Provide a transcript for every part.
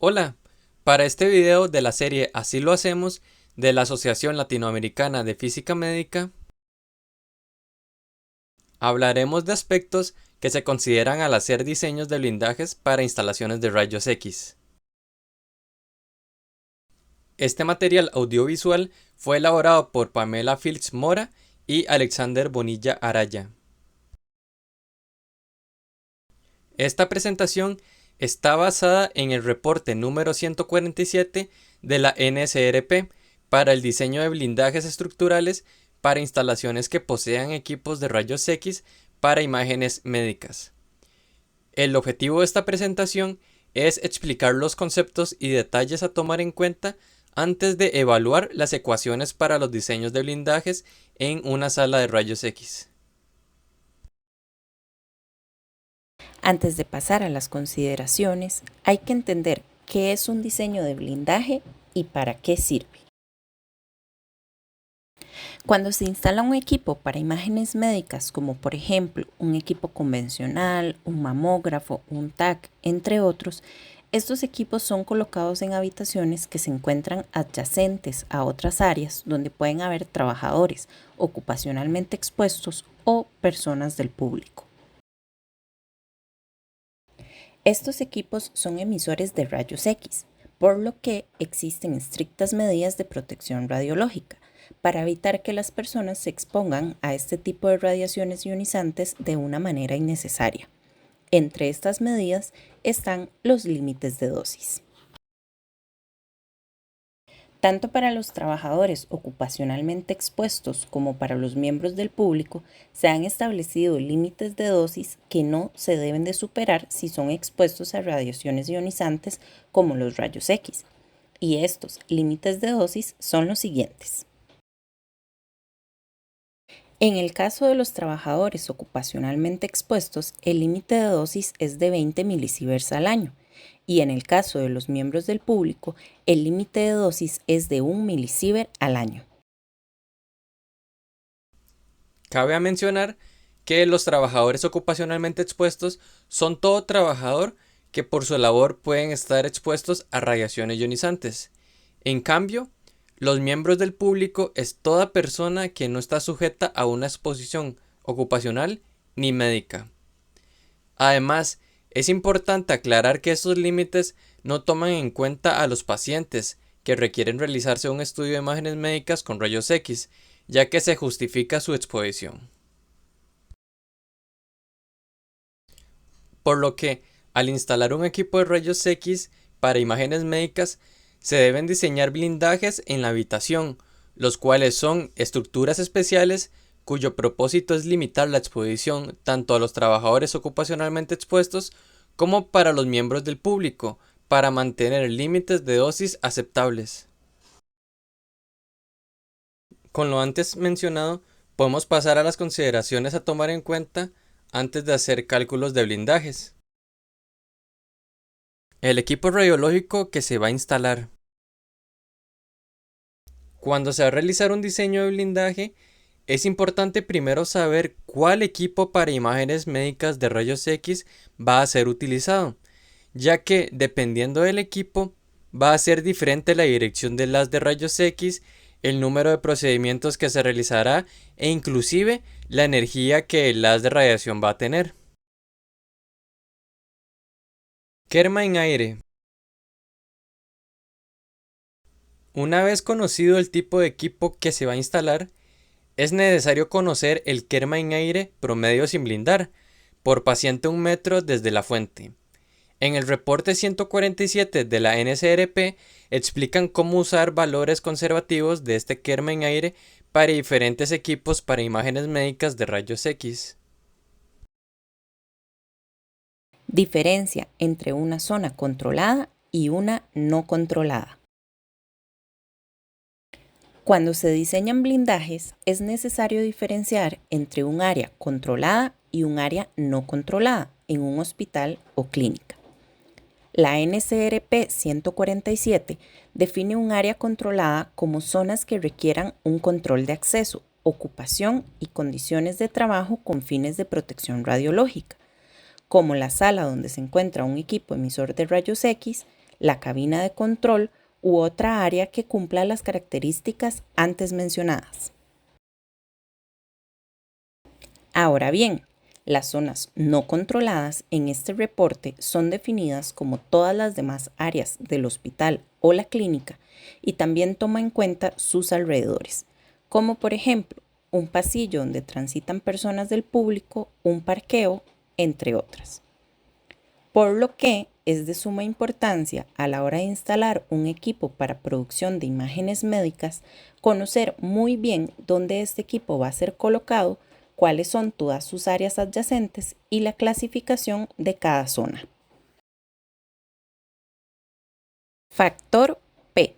Hola, para este video de la serie Así lo hacemos de la Asociación Latinoamericana de Física Médica, hablaremos de aspectos que se consideran al hacer diseños de blindajes para instalaciones de rayos X. Este material audiovisual fue elaborado por Pamela Filch Mora y Alexander Bonilla Araya. Esta presentación está basada en el reporte número 147 de la NSRP para el diseño de blindajes estructurales para instalaciones que posean equipos de rayos X para imágenes médicas. El objetivo de esta presentación es explicar los conceptos y detalles a tomar en cuenta antes de evaluar las ecuaciones para los diseños de blindajes en una sala de rayos X. Antes de pasar a las consideraciones, hay que entender qué es un diseño de blindaje y para qué sirve. Cuando se instala un equipo para imágenes médicas, como por ejemplo un equipo convencional, un mamógrafo, un TAC, entre otros, estos equipos son colocados en habitaciones que se encuentran adyacentes a otras áreas donde pueden haber trabajadores ocupacionalmente expuestos o personas del público. Estos equipos son emisores de rayos X, por lo que existen estrictas medidas de protección radiológica para evitar que las personas se expongan a este tipo de radiaciones ionizantes de una manera innecesaria. Entre estas medidas están los límites de dosis. Tanto para los trabajadores ocupacionalmente expuestos como para los miembros del público, se han establecido límites de dosis que no se deben de superar si son expuestos a radiaciones ionizantes como los rayos X. Y estos límites de dosis son los siguientes. En el caso de los trabajadores ocupacionalmente expuestos, el límite de dosis es de 20 milisieverts al año. Y en el caso de los miembros del público, el límite de dosis es de 1 milisievert al año. Cabe mencionar que los trabajadores ocupacionalmente expuestos son todo trabajador que por su labor pueden estar expuestos a radiaciones ionizantes. En cambio, los miembros del público es toda persona que no está sujeta a una exposición ocupacional ni médica. Además, es importante aclarar que estos límites no toman en cuenta a los pacientes que requieren realizarse un estudio de imágenes médicas con rayos X, ya que se justifica su exposición. Por lo que, al instalar un equipo de rayos X para imágenes médicas, se deben diseñar blindajes en la habitación, los cuales son estructuras especiales cuyo propósito es limitar la exposición tanto a los trabajadores ocupacionalmente expuestos como para los miembros del público, para mantener límites de dosis aceptables. Con lo antes mencionado, podemos pasar a las consideraciones a tomar en cuenta antes de hacer cálculos de blindajes. El equipo radiológico que se va a instalar. Cuando se va a realizar un diseño de blindaje, es importante primero saber cuál equipo para imágenes médicas de rayos X va a ser utilizado, ya que dependiendo del equipo va a ser diferente la dirección del haz de rayos X, el número de procedimientos que se realizará e inclusive la energía que el haz de radiación va a tener. Kerma en aire. Una vez conocido el tipo de equipo que se va a instalar, es necesario conocer el kerma en aire promedio sin blindar, por paciente 1 metro desde la fuente. En el reporte 147 de la NSRP explican cómo usar valores conservativos de este kerma en aire para diferentes equipos para imágenes médicas de rayos X. Diferencia entre una zona controlada y una no controlada. Cuando se diseñan blindajes, es necesario diferenciar entre un área controlada y un área no controlada en un hospital o clínica. La NSRP 147 define un área controlada como zonas que requieran un control de acceso, ocupación y condiciones de trabajo con fines de protección radiológica, como la sala donde se encuentra un equipo emisor de rayos X, la cabina de control u otra área que cumpla las características antes mencionadas. Ahora bien, las zonas no controladas en este reporte son definidas como todas las demás áreas del hospital o la clínica y también toma en cuenta sus alrededores, como por ejemplo un pasillo donde transitan personas del público, un parqueo, entre otras. Por lo que es de suma importancia a la hora de instalar un equipo para producción de imágenes médicas, conocer muy bien dónde este equipo va a ser colocado, cuáles son todas sus áreas adyacentes y la clasificación de cada zona. Factor P.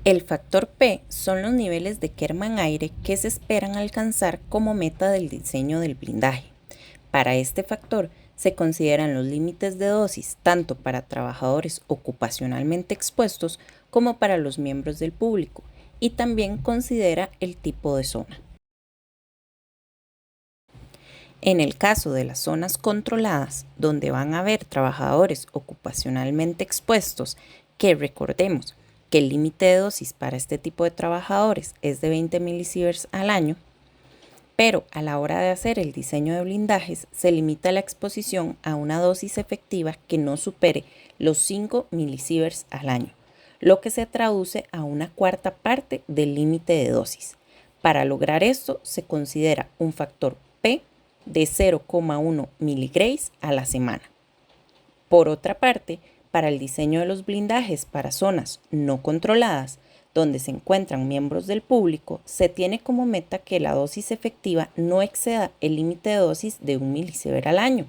El factor P son los niveles de Kerman-Aire que se esperan alcanzar como meta del diseño del blindaje. Para este factor se consideran los límites de dosis tanto para trabajadores ocupacionalmente expuestos como para los miembros del público y también considera el tipo de zona. En el caso de las zonas controladas, donde van a haber trabajadores ocupacionalmente expuestos, que recordemos que el límite de dosis para este tipo de trabajadores es de 20 milisieverts al año, pero a la hora de hacer el diseño de blindajes se limita la exposición a una dosis efectiva que no supere los 5 milisieverts al año, lo que se traduce a una cuarta parte del límite de dosis. Para lograr esto se considera un factor P de 0,1 miligrays a la semana. Por otra parte, para el diseño de los blindajes para zonas no controladas, donde se encuentran miembros del público, se tiene como meta que la dosis efectiva no exceda el límite de dosis de 1 milisievert al año,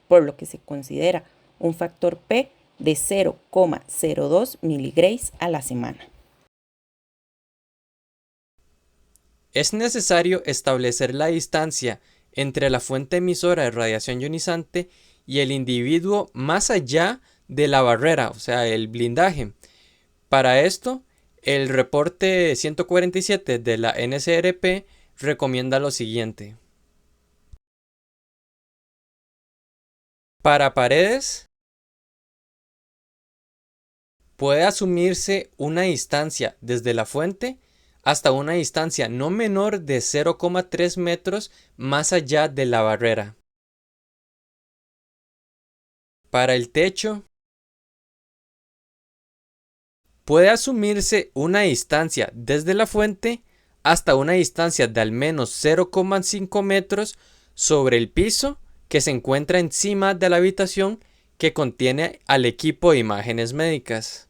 por lo que se considera un factor P de 0,02 miligrays a la semana. Es necesario establecer la distancia entre la fuente emisora de radiación ionizante y el individuo más allá de la barrera, o sea, el blindaje. Para esto, el reporte 147 de la NCRP recomienda lo siguiente. Para paredes, puede asumirse una distancia desde la fuente hasta una distancia no menor de 0,3 metros más allá de la barrera. Para el techo, puede asumirse una distancia desde la fuente hasta una distancia de al menos 0,5 metros sobre el piso que se encuentra encima de la habitación que contiene al equipo de imágenes médicas.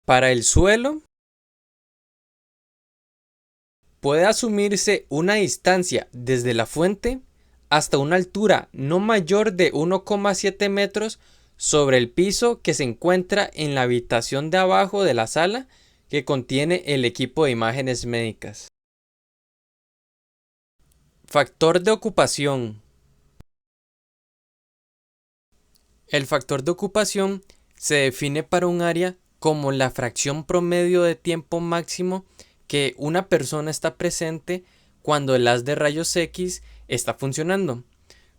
Para el suelo, puede asumirse una distancia desde la fuente hasta una altura no mayor de 1,7 metros sobre el piso que se encuentra en la habitación de abajo de la sala que contiene el equipo de imágenes médicas. Factor de ocupación. El factor de ocupación se define para un área como la fracción promedio de tiempo máximo que una persona está presente cuando el haz de rayos X está funcionando.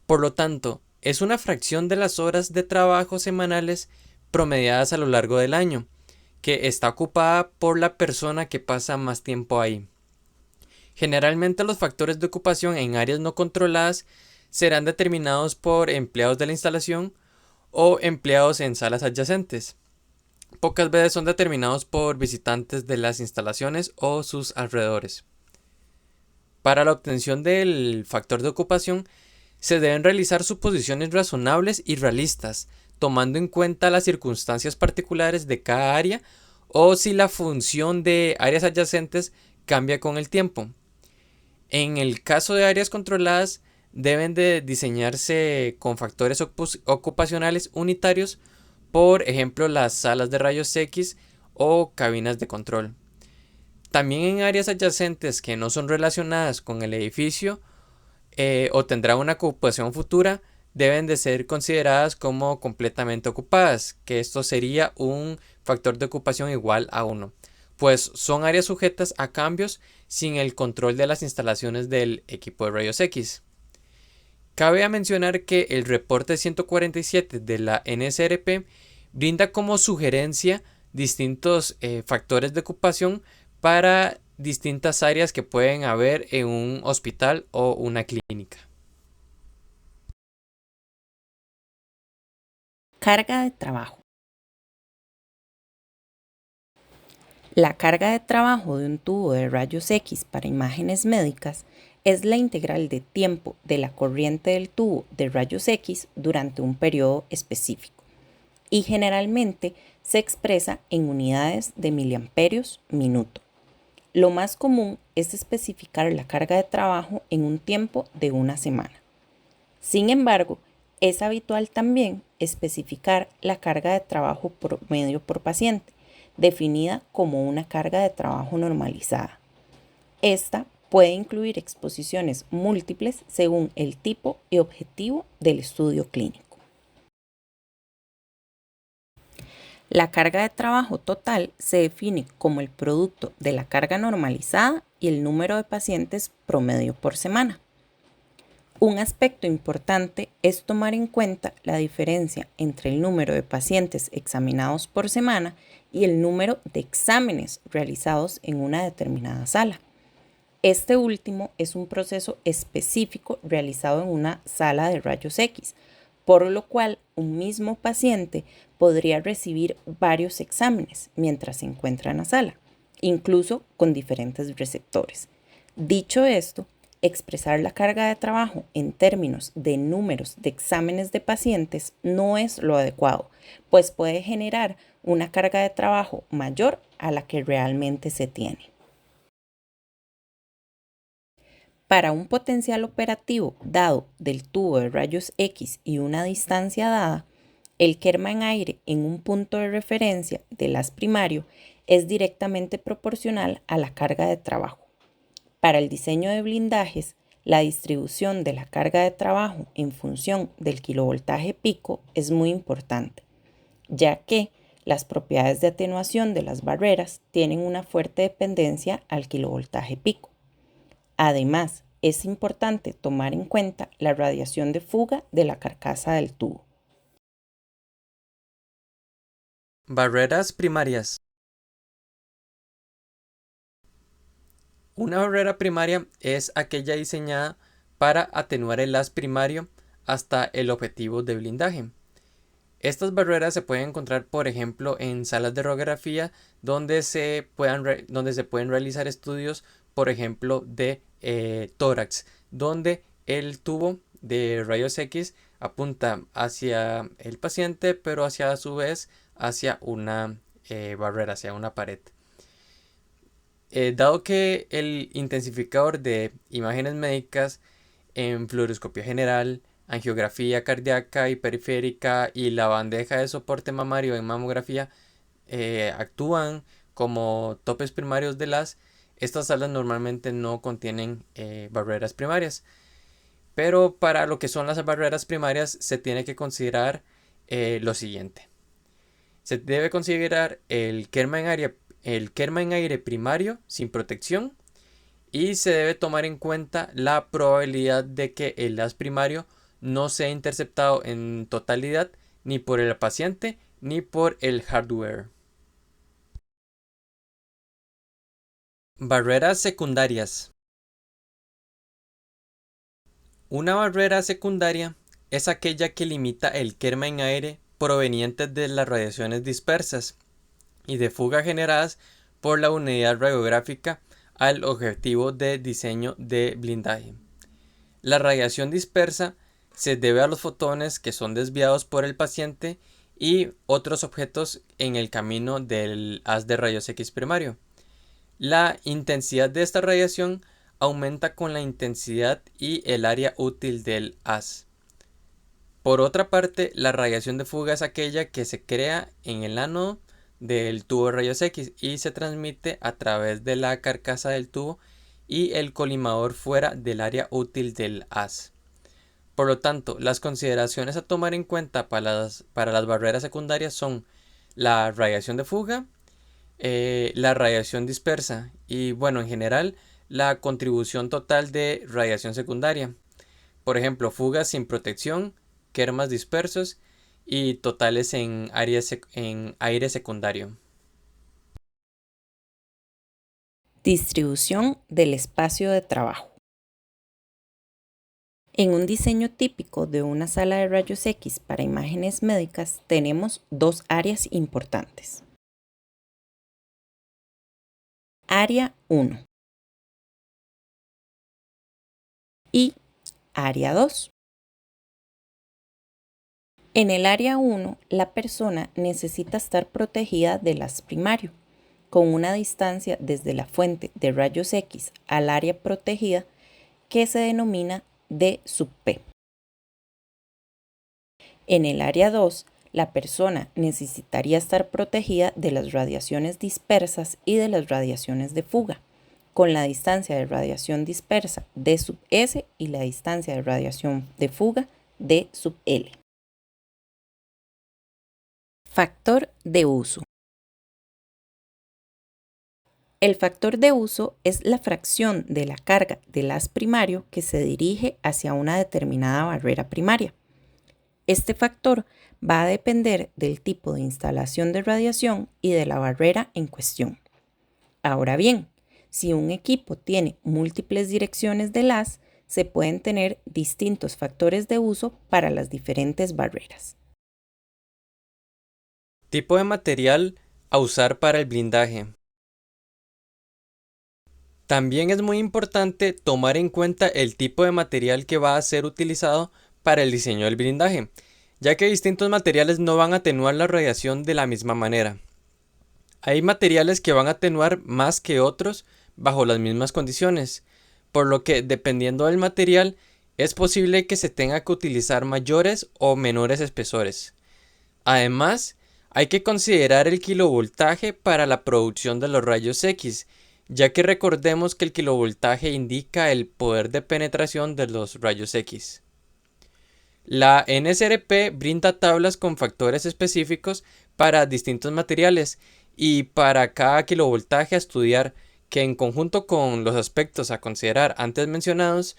Por lo tanto, es una fracción de las horas de trabajo semanales promediadas a lo largo del año, que está ocupada por la persona que pasa más tiempo ahí. Generalmente los factores de ocupación en áreas no controladas serán determinados por empleados de la instalación o empleados en salas adyacentes. Pocas veces son determinados por visitantes de las instalaciones o sus alrededores. Para la obtención del factor de ocupación, se deben realizar suposiciones razonables y realistas, tomando en cuenta las circunstancias particulares de cada área o si la función de áreas adyacentes cambia con el tiempo. En el caso de áreas controladas, deben de diseñarse con factores ocupacionales unitarios, por ejemplo las salas de rayos X o cabinas de control. También en áreas adyacentes que no son relacionadas con el edificio o tendrán una ocupación futura, deben de ser consideradas como completamente ocupadas, que esto sería un factor de ocupación igual a 1, pues son áreas sujetas a cambios sin el control de las instalaciones del equipo de rayos X. Cabe mencionar que el reporte 147 de la NSRP brinda como sugerencia distintos factores de ocupación para distintas áreas que pueden haber en un hospital o una clínica. Carga de trabajo. La carga de trabajo de un tubo de rayos X para imágenes médicas es la integral de tiempo de la corriente del tubo de rayos X durante un periodo específico y generalmente se expresa en unidades de miliamperios minuto. Lo más común es especificar la carga de trabajo en un tiempo de una semana. Sin embargo, es habitual también especificar la carga de trabajo promedio por paciente, definida como una carga de trabajo normalizada. Esta puede incluir exposiciones múltiples según el tipo y objetivo del estudio clínico. La carga de trabajo total se define como el producto de la carga normalizada y el número de pacientes promedio por semana. Un aspecto importante es tomar en cuenta la diferencia entre el número de pacientes examinados por semana y el número de exámenes realizados en una determinada sala. Este último es un proceso específico realizado en una sala de rayos X, por lo cual un mismo paciente podría recibir varios exámenes mientras se encuentra en la sala, incluso con diferentes receptores. Dicho esto, expresar la carga de trabajo en términos de números de exámenes de pacientes no es lo adecuado, pues puede generar una carga de trabajo mayor a la que realmente se tiene. Para un potencial operativo dado del tubo de rayos X y una distancia dada, el kerma en aire en un punto de referencia del haz primario es directamente proporcional a la carga de trabajo. Para el diseño de blindajes, la distribución de la carga de trabajo en función del kilovoltaje pico es muy importante, ya que las propiedades de atenuación de las barreras tienen una fuerte dependencia al kilovoltaje pico. Además, es importante tomar en cuenta la radiación de fuga de la carcasa del tubo. Barreras primarias. Una barrera primaria es aquella diseñada para atenuar el haz primario hasta el objetivo de blindaje. Estas barreras se pueden encontrar, por ejemplo, en salas de radiografía donde se pueden realizar estudios, por ejemplo, de tórax, donde el tubo de rayos X apunta hacia el paciente, pero hacia a su vez hacia una barrera, hacia una pared. Dado que el intensificador de imágenes médicas en fluoroscopía general, angiografía cardíaca y periférica y la bandeja de soporte mamario en mamografía actúan como topes primarios de estas salas normalmente no contienen barreras primarias. Pero para lo que son las barreras primarias se tiene que considerar lo siguiente. Se debe considerar el kerma en aire primario sin protección y se debe tomar en cuenta la probabilidad de que el haz primario no sea interceptado en totalidad ni por el paciente ni por el hardware. Barreras secundarias. Una barrera secundaria es aquella que limita el kerma en aire proveniente de las radiaciones dispersas y de fuga generadas por la unidad radiográfica al objetivo de diseño de blindaje. La radiación dispersa se debe a los fotones que son desviados por el paciente y otros objetos en el camino del haz de rayos X primario. La intensidad de esta radiación aumenta con la intensidad y el área útil del haz. Por otra parte, la radiación de fuga es aquella que se crea en el ánodo del tubo de rayos X y se transmite a través de la carcasa del tubo y el colimador fuera del área útil del haz. Por lo tanto, las consideraciones a tomar en cuenta para las barreras secundarias son la radiación de fuga, la radiación dispersa y, bueno, en general, la contribución total de radiación secundaria. por ejemplo, fugas sin protección, quermas dispersos y totales en aire secundario. Distribución del espacio de trabajo. En un diseño típico de una sala de rayos X para imágenes médicas tenemos dos áreas importantes. Área 1 y área 2. En el área 1, la persona necesita estar protegida del haz primario, con una distancia desde la fuente de rayos X al área protegida que se denomina D sub P. En el área 2, la persona necesitaría estar protegida de las radiaciones dispersas y de las radiaciones de fuga, con la distancia de radiación dispersa D sub S y la distancia de radiación de fuga D sub L. Factor de uso. El factor de uso es la fracción de la carga del haz primario que se dirige hacia una determinada barrera primaria. Este factor va a depender del tipo de instalación de radiación y de la barrera en cuestión. Ahora bien, si un equipo tiene múltiples direcciones del haz, se pueden tener distintos factores de uso para las diferentes barreras. Tipo de material a usar para el blindaje. También es muy importante tomar en cuenta el tipo de material que va a ser utilizado para el diseño del blindaje, ya que distintos materiales no van a atenuar la radiación de la misma manera. Hay materiales que van a atenuar más que otros bajo las mismas condiciones, por lo que dependiendo del material es posible que se tenga que utilizar mayores o menores espesores. Además, hay que considerar el kilovoltaje para la producción de los rayos X, ya que recordemos que el kilovoltaje indica el poder de penetración de los rayos X. La NSRP brinda tablas con factores específicos para distintos materiales y para cada kilovoltaje a estudiar, que en conjunto con los aspectos a considerar antes mencionados,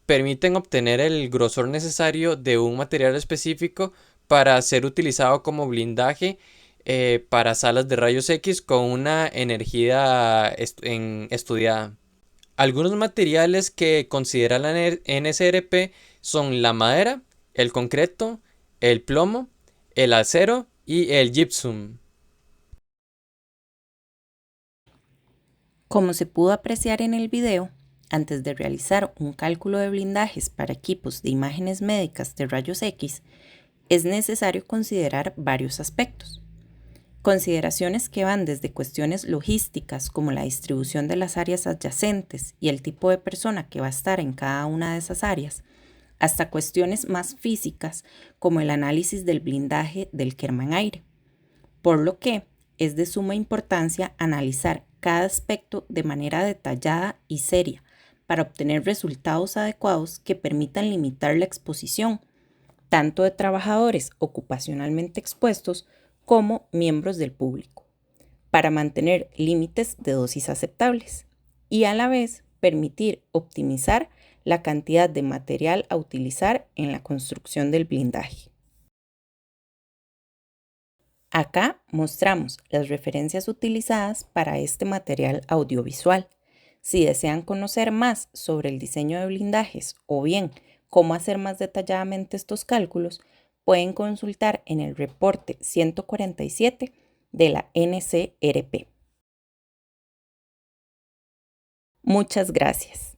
permiten obtener el grosor necesario de un material específico para ser utilizado como blindaje para salas de rayos X con una energía estudiada. Algunos materiales que considera la NSRP son la madera, el concreto, el plomo, el acero y el gypsum. Como se pudo apreciar en el video, antes de realizar un cálculo de blindajes para equipos de imágenes médicas de rayos X, es necesario considerar varios aspectos. Consideraciones que van desde cuestiones logísticas como la distribución de las áreas adyacentes y el tipo de persona que va a estar en cada una de esas áreas, hasta cuestiones más físicas como el análisis del blindaje del Kerman-Aire, por lo que es de suma importancia analizar cada aspecto de manera detallada y seria para obtener resultados adecuados que permitan limitar la exposición, tanto de trabajadores ocupacionalmente expuestos como miembros del público, para mantener límites de dosis aceptables y a la vez permitir optimizar la cantidad de material a utilizar en la construcción del blindaje. Acá mostramos las referencias utilizadas para este material audiovisual. Si desean conocer más sobre el diseño de blindajes o bien cómo hacer más detalladamente estos cálculos, pueden consultar en el reporte 147 de la NCRP. Muchas gracias.